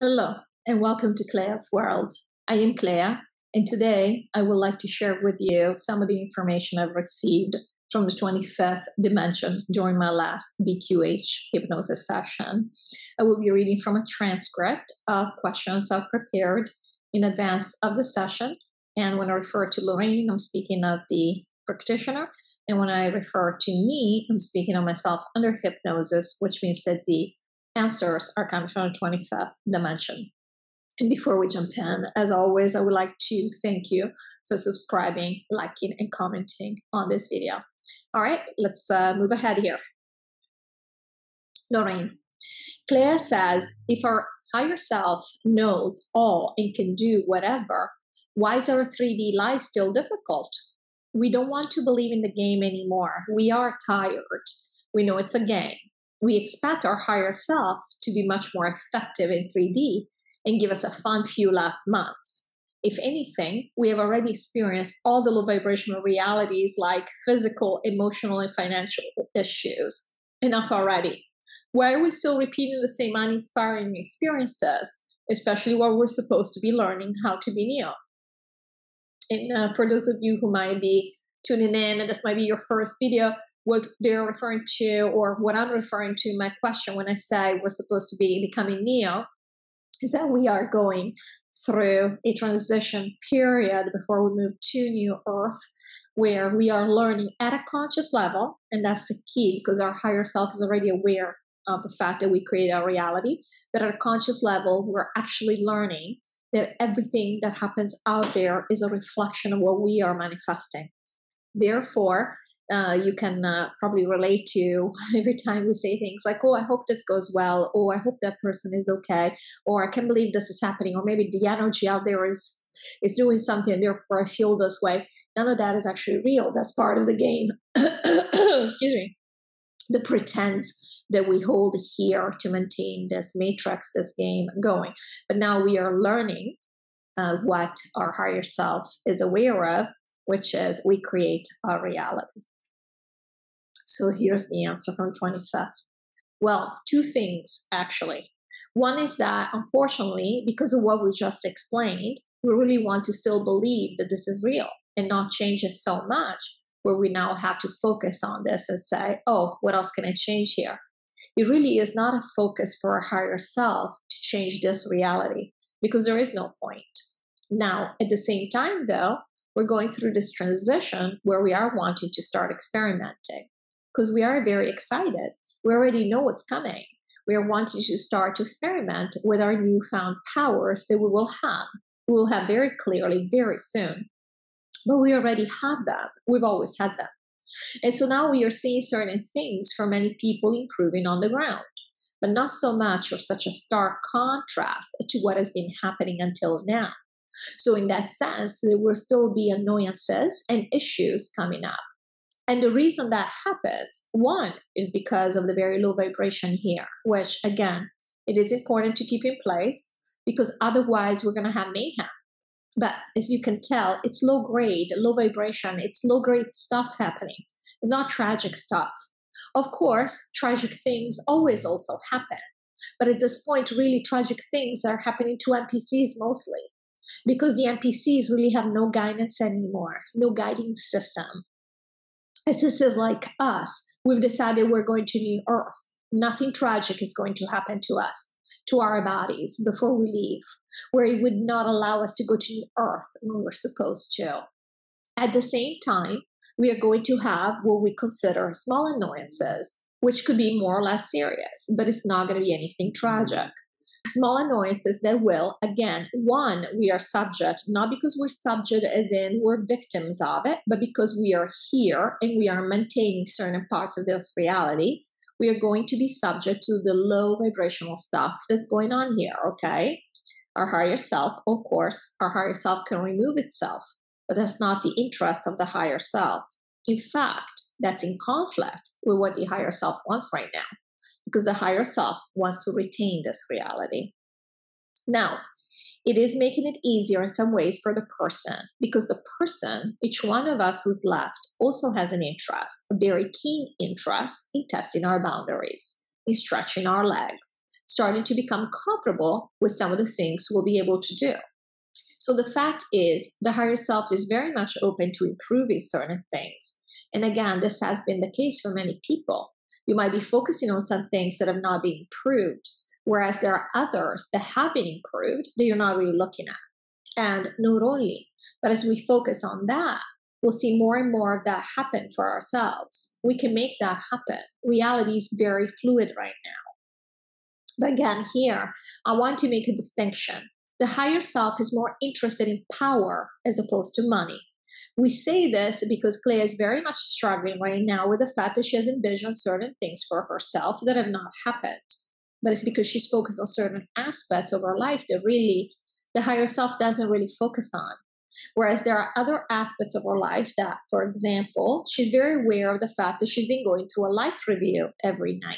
Hello, and welcome to CLEA'S World. I am Clea, and today I would like to share with you some of the information I've received from the 25th dimension during my last BQH hypnosis session. I will be reading from a transcript of questions I've prepared in advance of the session, and when I refer to Lorrayne, I'm speaking of the practitioner, and when I refer to me, I'm speaking of myself under hypnosis, which means that the answers are coming from the 25th dimension. And before we jump in, as always, I would like to thank you for subscribing, liking, and commenting on this video. All right, let's move ahead here. Lorrayne, Clea says, if our higher self knows all and can do whatever, why is our 3D life still difficult? We don't want to believe in the game anymore. We are tired. We know it's a game. We expect our higher self to be much more effective in 3D and give us a fun few last months. If anything, we have already experienced all the low vibrational realities like physical, emotional, and financial issues. Enough already. Why are we still repeating the same uninspiring experiences, especially while we're supposed to be learning how to be Neo? And for those of you who might be tuning in, and this might be your first video, what they're referring to, or what I'm referring to in my question when I say we're supposed to be becoming Neo, is that we are going through a transition period before we move to New Earth, where we are learning at a conscious level, and that's the key because our higher self is already aware of the fact that we create our reality, but at a conscious level, we're actually learning that everything that happens out there is a reflection of what we are manifesting. Therefore, you can probably relate to every time we say things like, oh, I hope this goes well, or I hope that person is okay, or I can't believe this is happening, or maybe the energy out there is doing something, and therefore I feel this way. None of that is actually real. That's part of the game. Excuse me. The pretense that we hold here to maintain this matrix, this game going. But now we are learning what our higher self is aware of, which is we create our reality. So here's the answer from 25th. Well, two things, actually. One is that, unfortunately, because of what we just explained, we really want to still believe that this is real and not change it so much where we now have to focus on this and say, oh, what else can I change here? It really is not a focus for our higher self to change this reality because there is no point. Now, at the same time, though, we're going through this transition where we are wanting to start experimenting because we are very excited. We already know what's coming. We are wanting to start to experiment with our newfound powers that we will have. We will have very clearly very soon. But we already have them. We've always had them. And so now we are seeing certain things for many people improving on the ground, but not so much or such a stark contrast to what has been happening until now. So in that sense, there will still be annoyances and issues coming up. And the reason that happens, one, is because of the very low vibration here, which, again, it is important to keep in place because otherwise we're going to have mayhem. But as you can tell, it's low grade, low vibration, it's low grade stuff happening. It's not tragic stuff. Of course, tragic things always also happen. But at this point, really tragic things are happening to NPCs mostly because the NPCs really have no guidance anymore, no guiding system. As this is like us, we've decided we're going to New Earth. Nothing tragic is going to happen to us, to our bodies before we leave, where it would not allow us to go to New Earth when we're supposed to. At the same time, we are going to have what we consider small annoyances, which could be more or less serious, but it's not going to be anything tragic. Small annoyances that will, again, one, we are subject, not because we're subject as in we're victims of it, but because we are here and we are maintaining certain parts of this reality, we are going to be subject to the low vibrational stuff that's going on here, okay? Our higher self, of course, our higher self can remove itself, but that's not the interest of the higher self. In fact, that's in conflict with what the higher self wants right now, because the higher self wants to retain this reality. Now, it is making it easier in some ways for the person because the person, each one of us who's left, also has an interest, a very keen interest in testing our boundaries, in stretching our legs, starting to become comfortable with some of the things we'll be able to do. So the fact is, the higher self is very much open to improving certain things. And again, this has been the case for many people. You might be focusing on some things that have not been improved, whereas there are others that have been improved that you're not really looking at. And not only, but as we focus on that, we'll see more and more of that happen for ourselves. We can make that happen. Reality is very fluid right now. But again, here, I want to make a distinction. The higher self is more interested in power as opposed to money. We say this because Clea is very much struggling right now with the fact that she has envisioned certain things for herself that have not happened. But it's because she's focused on certain aspects of her life that really the higher self doesn't really focus on. Whereas there are other aspects of her life that, for example, she's very aware of the fact that she's been going through a life review every night.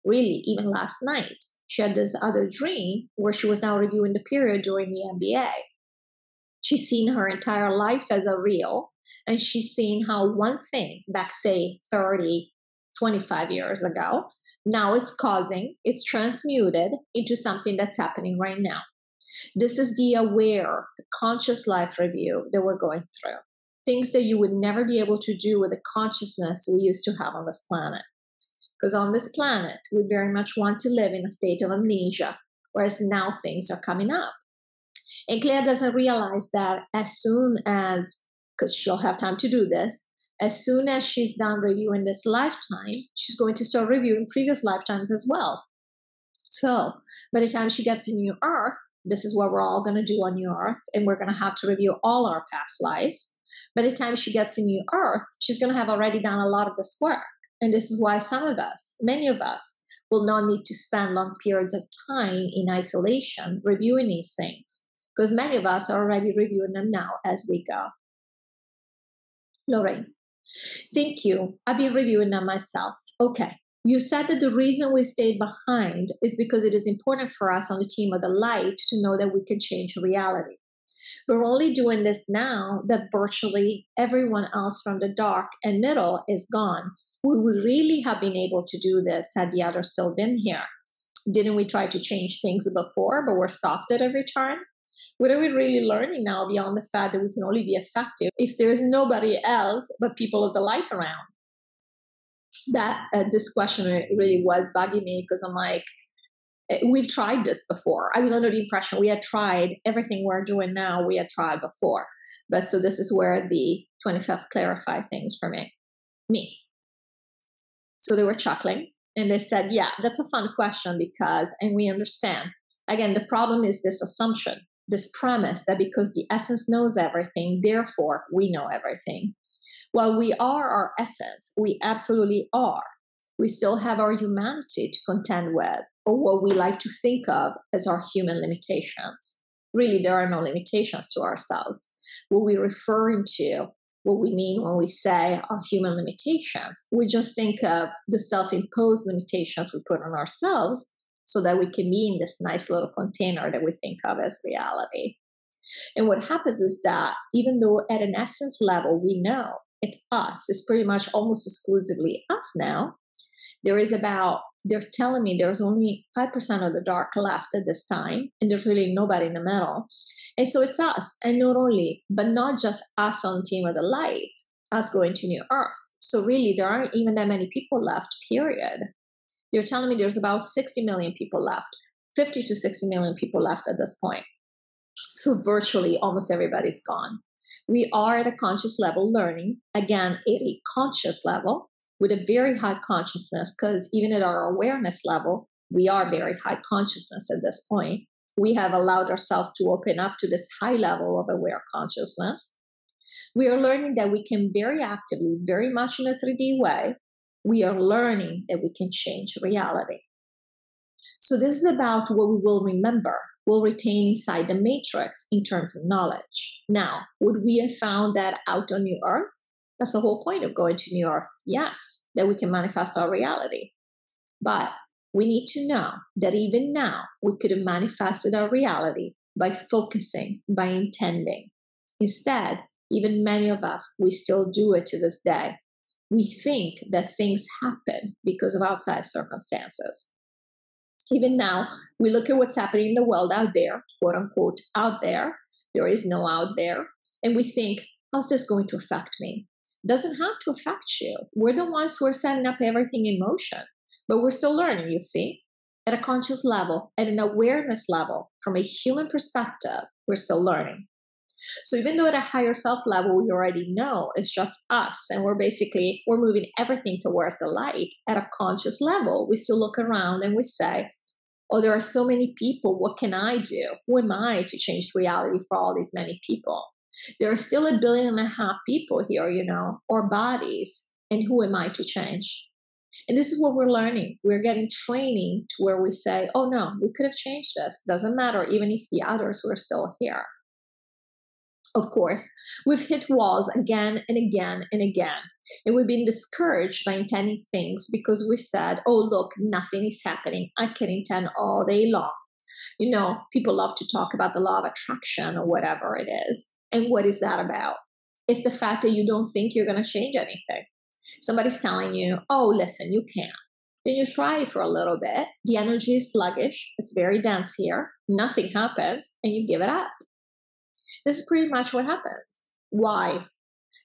Really, even last night, she had this other dream where she was now reviewing the period during the MBA. She's seen her entire life as a reel, and she's seen how one thing back, say, 30, 25 years ago, now it's transmuted into something that's happening right now. This is the aware, the conscious life review that we're going through. Things that you would never be able to do with the consciousness we used to have on this planet. Because on this planet, we very much want to live in a state of amnesia, whereas now things are coming up. And Claire doesn't realize that as soon as, because she'll have time to do this, as soon as she's done reviewing this lifetime, she's going to start reviewing previous lifetimes as well. So by the time she gets to New Earth, this is what we're all going to do on New Earth, and we're going to have to review all our past lives. By the time she gets to New Earth, she's going to have already done a lot of this work. And this is why some of us, many of us, will not need to spend long periods of time in isolation reviewing these things, because many of us are already reviewing them now as we go. Lorrayne, thank you. I've been reviewing them myself. Okay. You said that the reason we stayed behind is because it is important for us on the team of the light to know that we can change reality. We're only doing this now that virtually everyone else from the dark and middle is gone. We would really have been able to do this had the others still been here. Didn't we try to change things before, but we're stopped at every turn? What are we really learning now beyond the fact that we can only be effective if there's nobody else but people of the light around? That this question really was bugging me because I'm like, we've tried this before. I was under the impression we had tried everything we're doing now, we had tried before. But so this is where the 25th clarified things for me. So they were chuckling and they said, yeah, that's a fun question because, and we understand. Again, the problem is this assumption, this premise that because the essence knows everything, therefore we know everything. While we are our essence, we absolutely are. We still have our humanity to contend with, or what we like to think of as our human limitations. Really, there are no limitations to ourselves. What we're referring to, what we mean when we say our human limitations, we just think of the self-imposed limitations we put on ourselves so that we can be in this nice little container that we think of as reality. And what happens is that even though at an essence level we know it's us, it's pretty much almost exclusively us now, they're telling me there's only 5% of the dark left at this time, and there's really nobody in the middle. And so it's us, and not only, but not just us on Team of the Light, us going to New Earth. So really, there aren't even that many people left, period. They're telling me there's about 60 million people left, 50 to 60 million people left at this point. So virtually almost everybody's gone. We are at a conscious level learning, again, at a conscious level, with a very high consciousness, because even at our awareness level, we are very high consciousness at this point. We have allowed ourselves to open up to this high level of aware consciousness. We are learning that we can very actively, very much in a 3D way, we are learning that we can change reality. So this is about what we will remember, will retain inside the matrix in terms of knowledge. Now, would we have found that out on New Earth? That's the whole point of going to New Earth. Yes, that we can manifest our reality. But we need to know that even now, we could have manifested our reality by focusing, by intending. Instead, even many of us, we still do it to this day. We think that things happen because of outside circumstances. Even now, we look at what's happening in the world out there, quote unquote, out there. There is no out there. And we think, how's this going to affect me? It doesn't have to affect you. We're the ones who are setting up everything in motion, but we're still learning, you see. At a conscious level, at an awareness level, from a human perspective, we're still learning. So even though at a higher self level, we already know it's just us and we're moving everything towards the light, at a conscious level, we still look around and we say, oh, there are so many people. What can I do? Who am I to change reality for all these many people? There are still 1.5 billion people here, or bodies. And who am I to change? And this is what we're learning. We're getting training to where we say, oh no, we could have changed this. Doesn't matter, even if the others were still here. Of course, we've hit walls again and again and again. And we've been discouraged by intending things because we said, oh, look, nothing is happening. I can intend all day long. People love to talk about the law of attraction or whatever it is. And what is that about? It's the fact that you don't think you're going to change anything. Somebody's telling you, oh, listen, you can't. Then you try for a little bit. The energy is sluggish. It's very dense here. Nothing happens. And you give it up. This is pretty much what happens. Why?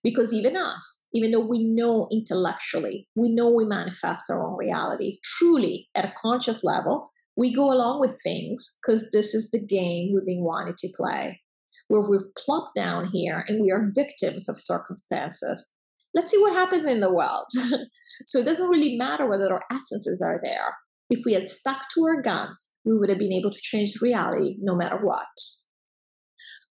Because even us, even though we know intellectually, we know we manifest our own reality, truly at a conscious level, we go along with things because this is the game we've been wanting to play, where we're plopped down here and we are victims of circumstances. Let's see what happens in the world. So it doesn't really matter whether our essences are there. If we had stuck to our guns, we would have been able to change reality no matter what.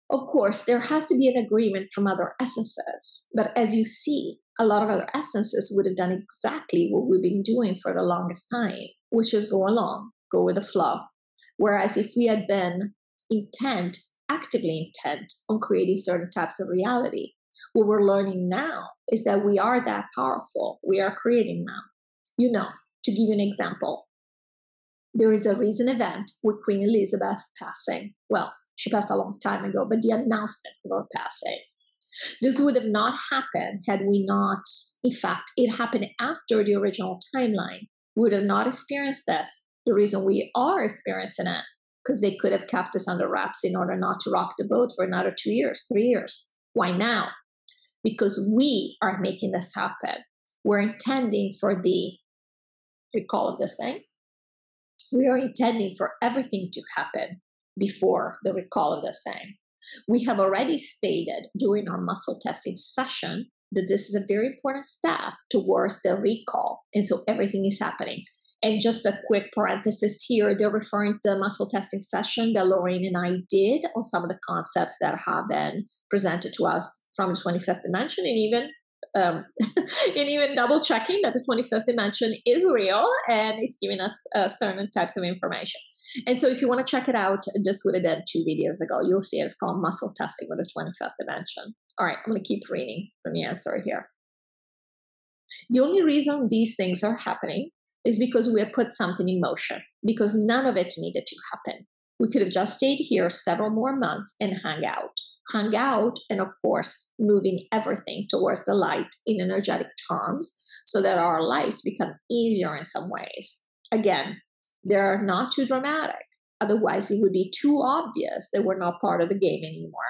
Of course, there has to be an agreement from other essences. But as you see, a lot of other essences would have done exactly what we've been doing for the longest time, which is go along, go with the flow. Whereas if we had been actively intent on creating certain types of reality, what we're learning now is that we are that powerful. We are creating them. To give you an example, there is a recent event with Queen Elizabeth passing. Well, she passed a long time ago, but the announcement of her passing. This would have not happened had we not, in fact, it happened after the original timeline. We would have not experienced this. The reason we are experiencing it, because they could have kept us under wraps in order not to rock the boat for another 2 years, 3 years. Why now? Because we are making this happen. We're intending for the recall of this thing. We are intending for everything to happen before the recall of this thing. We have already stated during our muscle testing session that this is a very important step towards the recall. And so everything is happening. And just a quick parenthesis here, they're referring to the muscle testing session that Lorrayne and I did on some of the concepts that have been presented to us from the 25th dimension, and even double checking that the 25th dimension is real and it's giving us certain types of information. And so if you want to check it out, this would have been 2 videos ago. You'll see it's called Muscle Testing with the 25th Dimension. All right, I'm going to keep reading from the answer here. The only reason these things are happening is because we have put something in motion, because none of it needed to happen. We could have just stayed here several more months and hung out, and of course, moving everything towards the light in energetic terms so that our lives become easier in some ways. Again, they're not too dramatic. Otherwise, it would be too obvious that we're not part of the game anymore.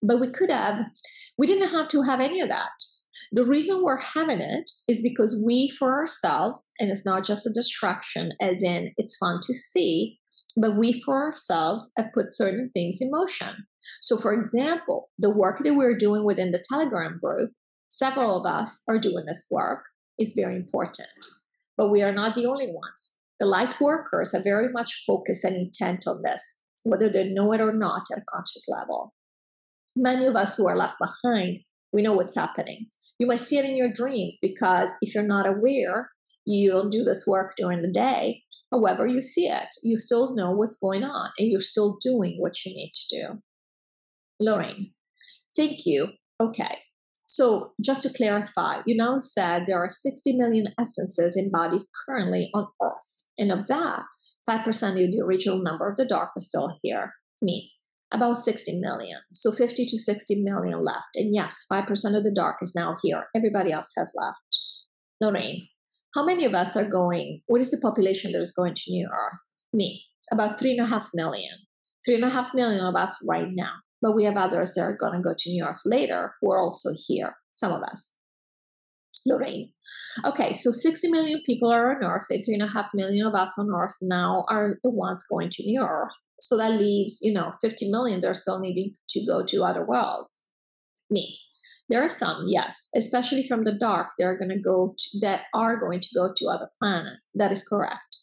But we didn't have to have any of that. The reason we're having it is because we, for ourselves, and it's not just a distraction, as in it's fun to see, but we, for ourselves, have put certain things in motion. So, for example, the work that we're doing within the Telegram group, several of us are doing this work, is very important. But we are not the only ones. The light workers are very much focused and intent on this, whether they know it or not at a conscious level. Many of us who are left behind, we know what's happening. You might see it in your dreams because if you're not aware, you don't do this work during the day. However, you see it. You still know what's going on and you're still doing what you need to do. Lorrayne, thank you. Okay. So just to clarify, you now said there are 60 million essences embodied currently on Earth. And of that, 5% of the original number of the dark is still here, me. About 60 million. So 50 to 60 million left. And yes, 5% of the dark is now here. Everybody else has left. Lorrayne, How many of us are going? What is the population that is going to New Earth? Me. About 3.5 million. 3.5 million of us right now. But we have others that are going to go to New Earth later who are also here. Some of us. Lorrayne. Okay, so 60 million people are on Earth, and 3.5 million of us on Earth now are the ones going to New Earth. So that leaves, 50 million that are still needing to go to other worlds. Me. There are some, yes, especially from the dark, that are going to go to other planets. That is correct.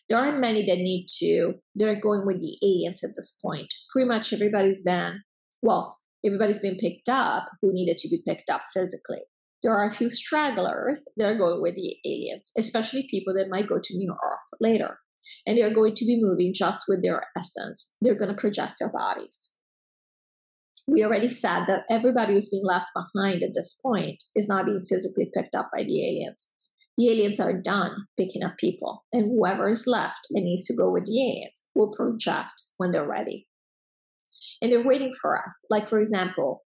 There aren't many that need to. They're going with the aliens at this point. Pretty much everybody's been picked up who needed to be picked up physically. There are a few stragglers that are going with the aliens, especially people that might go to New Earth later. And they're going to be moving just with their essence. They're going to project their bodies. We already said that everybody who's been left behind at this point is not being physically picked up by the aliens. The aliens are done picking up people, and whoever is left and needs to go with the aliens will project when they're ready. And they're waiting for us. Like, for example,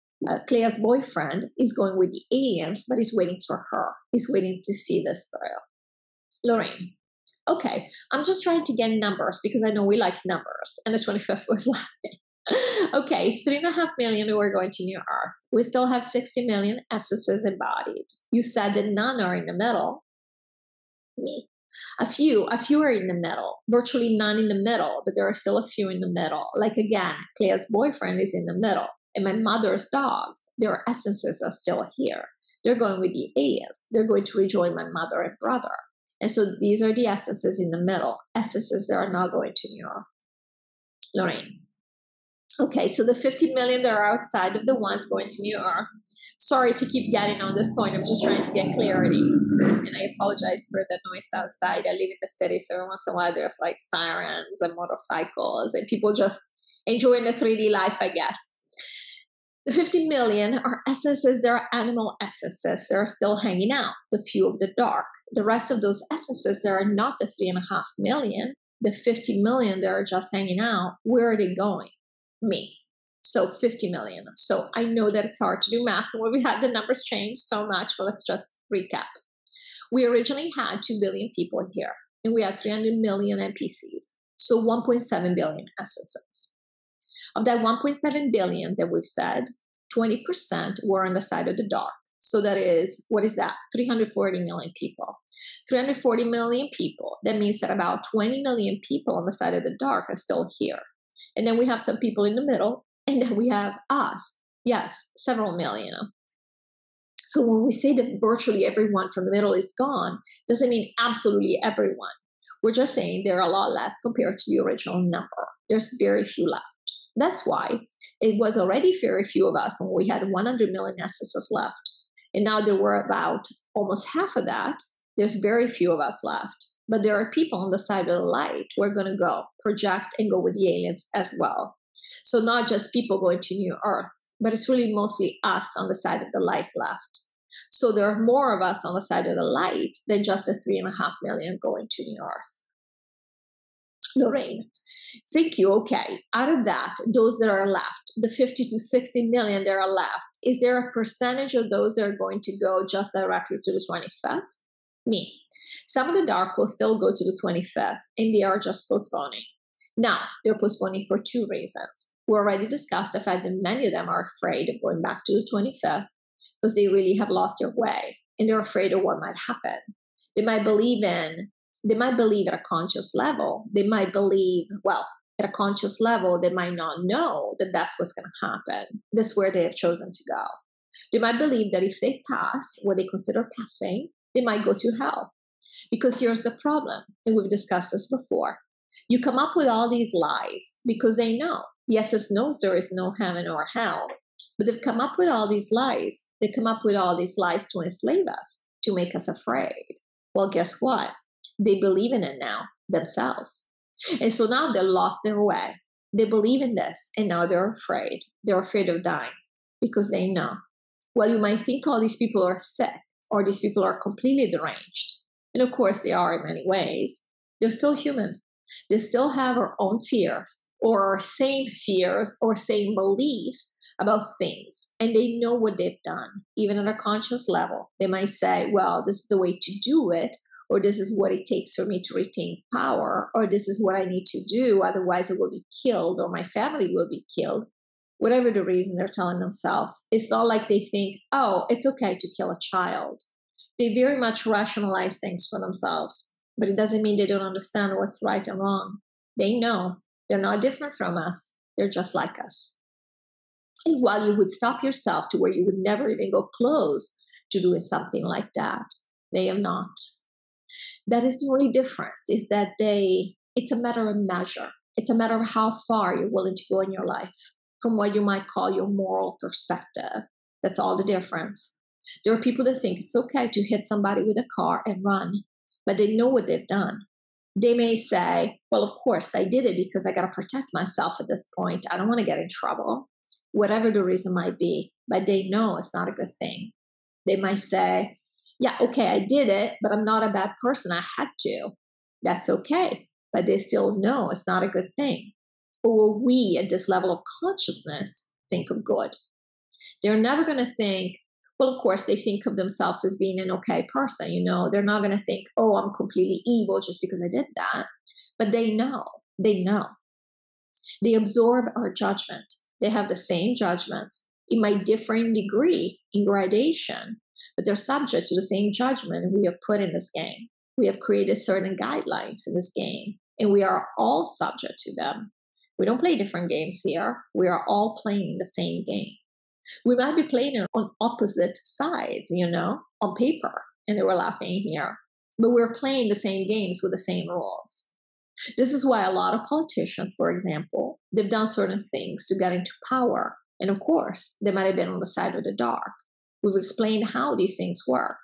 CLEA'S boyfriend is going with the aliens, but he's waiting for her. He's waiting to see this through. Lorrayne. Okay, I'm just trying to get numbers because I know we like numbers, and the 25th was laughing. Okay, it's 3.5 million who are going to New Earth. We still have 60 million essences embodied. You said that none are in the middle. Me. A few are in the middle. Virtually none in the middle, but there are still a few in the middle. Like again, CLEA'S boyfriend is in the middle. And my mother's dogs, their essences are still here. They're going with the aliens. They're going to rejoin my mother and brother. And so these are the essences in the middle. Essences that are not going to New Earth. Lorrayne. Okay, so the 50 million that are outside of the ones going to New Earth. Sorry to keep getting on this point. I'm just trying to get clarity. And I apologize for the noise outside. I live in the city, so every once in a while there's like sirens and motorcycles and people just enjoying the 3D life, I guess. The 50 million are essences. There are animal essences. They're still hanging out, the few of the dark. The rest of those essences, there are not the 3.5 million. The 50 million that are just hanging out, where are they going? Me. So 50 million. So I know that it's hard to do math when we had the numbers change so much, but let's just recap. We originally had 2 billion people here, and we had 300 million NPCs. So 1.7 billion essences. Of that 1.7 billion that we've said, 20% were on the side of the dark. So that is, what is that? 340 million people. 340 million people. That means that about 20 million people on the side of the dark are still here. And then we have some people in the middle, and then we have us. Yes, several million. So when we say that virtually everyone from the middle is gone, doesn't mean absolutely everyone. We're just saying there are a lot less compared to the original number. There's very few left. That's why it was already very few of us when we had 100 million essences left. And now there were about almost half of that. There's very few of us left. But there are people on the side of the light who are going to go project and go with the aliens as well. So not just people going to New Earth, but it's really mostly us on the side of the light left. So there are more of us on the side of the light than just the 3.5 million going to New Earth. Lorrayne, thank you. Okay, out of that, those that are left, the 50 to 60 million that are left, is there a percentage of those that are going to go just directly to the 25th? Me. Some of the dark will still go to the 25th, and they are just postponing. Now, they're postponing for 2 reasons. We already discussed the fact that many of them are afraid of going back to the 25th because they really have lost their way, and they're afraid of what might happen. They might believe at a conscious level. They might believe, at a conscious level, they might not know that that's what's going to happen. That's where they have chosen to go. They might believe that if they pass what they consider passing, they might go to hell. Because here's the problem, and we've discussed this before. You come up with all these lies because they know. The essence knows there is no heaven or hell, but they've come up with all these lies. They come up with all these lies to enslave us, to make us afraid. Well, guess what? They believe in it now themselves. And so now they've lost their way. They believe in this, and now they're afraid. They're afraid of dying because they know. Well, you might think all these people are sick or these people are completely deranged. And of course, they are in many ways. They're still human. They still have our own fears or same beliefs about things. And they know what they've done, even at a conscious level. They might say, well, this is the way to do it, or this is what it takes for me to retain power, or this is what I need to do, otherwise I will be killed or my family will be killed. Whatever the reason they're telling themselves, it's not like they think, oh, it's okay to kill a child. They very much rationalize things for themselves, but it doesn't mean they don't understand what's right and wrong. They know they're not different from us. They're just like us. And while you would stop yourself to where you would never even go close to doing something like that, they am not. That is the only difference, is that it's a matter of measure. It's a matter of how far you're willing to go in your life from what you might call your moral perspective. That's all the difference. There are people that think it's okay to hit somebody with a car and run, but they know what they've done. They may say, well, of course, I did it because I got to protect myself at this point. I don't want to get in trouble, whatever the reason might be, but they know it's not a good thing. They might say, yeah, okay, I did it, but I'm not a bad person. I had to. That's okay, but they still know it's not a good thing. Or we at this level of consciousness think of good. They're never going to think, well, of course, they think of themselves as being an okay person. They're not going to think, oh, I'm completely evil just because I did that. But they know. They absorb our judgment. They have the same judgments. It might differ in degree, in gradation, but they're subject to the same judgment we have put in this game. We have created certain guidelines in this game, and we are all subject to them. We don't play different games here. We are all playing the same game. We might be playing it on opposite sides, on paper, and they were laughing here. But we're playing the same games with the same rules. This is why a lot of politicians, for example, they've done certain things to get into power. And of course, they might have been on the side of the dark. We've explained how these things work.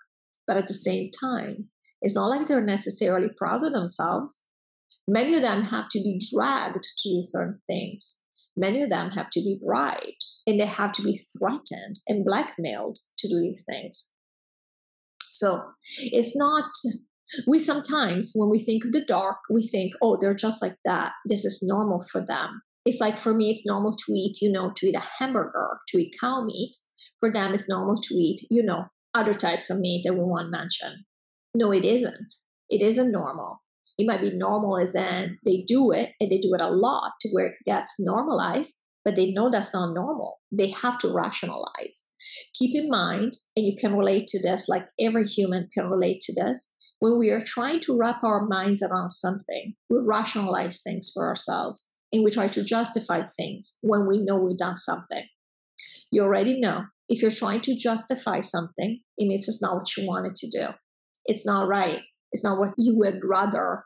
But at the same time, it's not like they're necessarily proud of themselves. Many of them have to be dragged to do certain things. Many of them have to be bribed, and they have to be threatened and blackmailed to do these things. So it's not, we sometimes, when we think of the dark, we think, oh, they're just like that. This is normal for them. It's like for me, it's normal to eat, to eat a hamburger, to eat cow meat. For them, it's normal to eat, other types of meat that we won't mention. No, it isn't. It isn't normal. It might be normal as in they do it, and they do it a lot to where it gets normalized, but they know that's not normal. They have to rationalize. Keep in mind, and you can relate to this, like every human can relate to this, when we are trying to wrap our minds around something, we rationalize things for ourselves, and we try to justify things when we know we've done something. You already know, if you're trying to justify something, it means it's not what you wanted to do. It's not right. It's not what you would rather.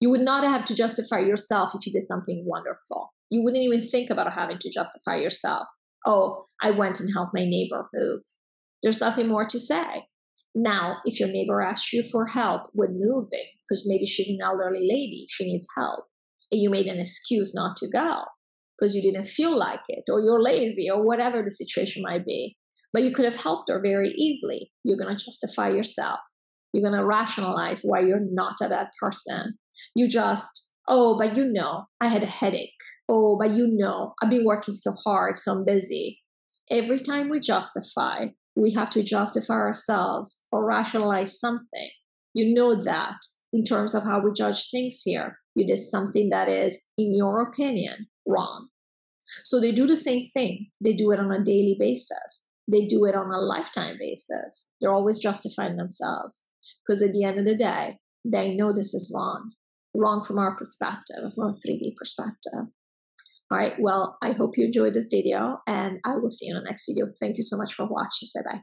You would not have to justify yourself if you did something wonderful. You wouldn't even think about having to justify yourself. Oh, I went and helped my neighbor move. There's nothing more to say. Now, if your neighbor asks you for help with moving, because maybe she's an elderly lady, she needs help, and you made an excuse not to go because you didn't feel like it, or you're lazy, or whatever the situation might be, but you could have helped her very easily, you're going to justify yourself. You're going to rationalize why you're not a bad person. You just, oh, but I had a headache. Oh, but I've been working so hard, so I'm busy. Every time we justify, we have to justify ourselves or rationalize something. You know that in terms of how we judge things here, you did something that is, in your opinion, wrong. So they do the same thing. They do it on a daily basis. They do it on a lifetime basis. They're always justifying themselves. Because at the end of the day, they know this is wrong. Wrong from our perspective, from a 3D perspective. All right, well, I hope you enjoyed this video, and I will see you in the next video. Thank you so much for watching. Bye-bye.